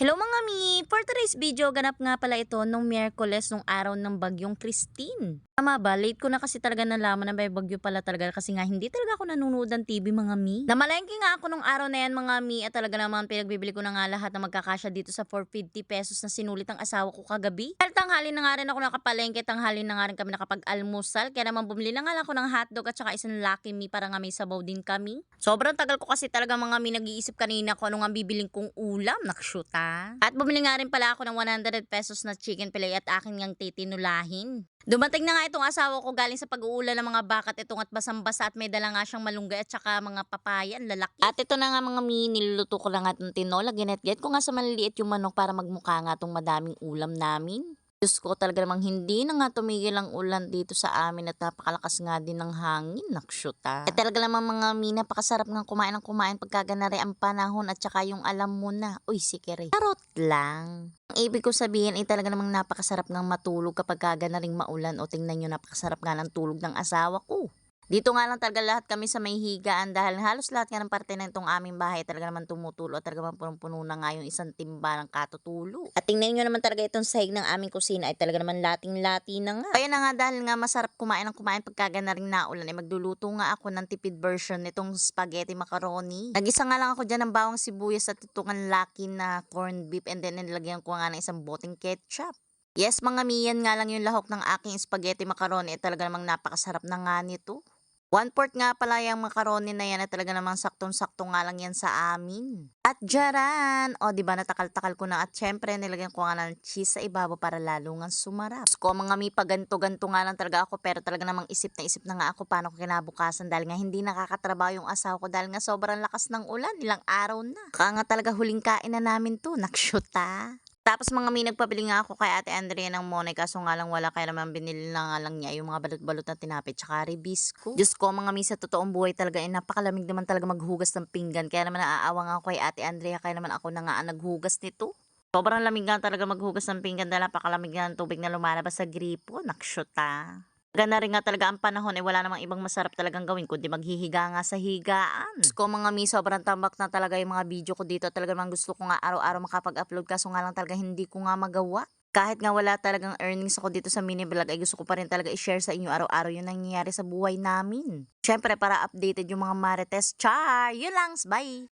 Hello mga mi! For today's video, ganap nga pala ito nung Miyerkules nung araw ng bagyong Christine. Tama ba? Late ko na kasi talaga nalaman na may bagyo pala talaga kasi nga hindi talaga ako nanonood ng TV mga mi. Namalengke nga ako nung araw na yan mga mi at talaga naman pinagbibili ko na nga lahat na magkakasya dito sa 450 pesos na sinulit ang asawa ko kagabi. Dahil tanghali na nga rin ako nakapalengke, tanghali na nga rin kami nakapag-almusal kaya naman bumili na nga lang ako ng hotdog at saka isang Lucky Me para nga may sabaw din kami. Sobrang tagal ko kasi talaga mga mi nag-iisip kanina kung ano nga bibiling kong ulam, nakshuta. At bumili nga rin pala ako ng 100 pesos na chicken fillet at akin ngang titinulahin. Dumating na nga itong asawa ko galing sa pag-uulan ng mga bakat itong at basang-basa at may dala nga siyang malunggay at saka mga papaya, ang lalaki. At ito na nga mga mi, niluluto ko lang at ng tinola, ginet-get ko nga sa maliliit yung manok para magmukha nga itong madaming ulam namin. Diyos ko talaga namang hindi na nga tumigil ang ulan dito sa amin at napakalakas nga din ng hangin, nakshuta. At talaga namang mga mi, napakasarap nga kumain ng kumain pagkaganari ang panahon at saka yung alam mo na, uy sikere, charot lang. Ang ibig ko sabihin ay talaga namang napakasarap ng matulog kapag kaganaring maulan o tingnan nyo napakasarap nga ng tulog ng asawa ko. Dito nga lang talaga lahat kami sa may higaan dahil halos lahat nga ng parte na itong aming bahay talaga naman tumutulo at talaga naman punong-puno na nga yung isang timba ng katutulo. At tingnan nyo naman talaga itong sahig ng aming kusina ay talaga naman lating-lati na nga. Kaya na nga dahil nga masarap kumain ng kumain pagkaga na rin naulan ay magluluto nga ako ng tipid version nitong spaghetti macaroni. Nagisa nga lang ako dyan ng bawang sibuyas at tutungan laki na corned beef and then nilagyan ko nga ng isang boteng ketchup. Yes mga miyan nga lang yung lahok ng aking spaghetti macaroni ay talaga namang napakasarap na nga nito. 1/4 nga pala yung macaroni na yan at talaga namang saktong-sakto nga lang yan sa amin. At jaran! O di ba natakal-takal ko na at syempre nilagyan ko nga ng cheese sa ibabaw para lalo nga sumarap. Ko mga mi paganto-ganto nga lang talaga ako pero talaga namang isip na nga ako paano ko kinabukasan dahil nga hindi nakakatrabaho yung asawa ko dahil nga sobrang lakas ng ulan, ilang araw na. Kaya nga talaga huling kain na namin to, nakshuta. Tapos mga may nagpabili nga ako kay Ate Andrea ng monay kaso nga lang wala kaya naman binili na nga lang niya yung mga balot-balot na tinapay tsaka ribisco. Diyos ko mga mi sa totoong buhay talaga ay napakalamig naman talaga maghugas ng pinggan kaya naman naaawa nga ako kay Ate Andrea kaya naman ako na nga ang naghugas nito. Sobrang lamig nga talaga maghugas ng pinggan dahil napakalamig nga ng tubig na lumalabas sa gripo. Nakshuta. Ganda rin nga talaga ang panahon eh wala namang ibang masarap talagang gawin kundi maghihiga nga sa higaan. Diyos ko mga mi, sobrang tambak na talaga yung mga video ko dito. Talaga namang gusto ko nga araw-araw makapag-upload kaso nga lang talaga hindi ko nga magawa. Kahit nga wala talagang earnings ako dito sa mini vlog ay gusto ko pa rin talaga i-share sa inyo araw-araw yung nangyayari sa buhay namin. Syempre para updated yung mga marites. Char! Yun lang! Bye!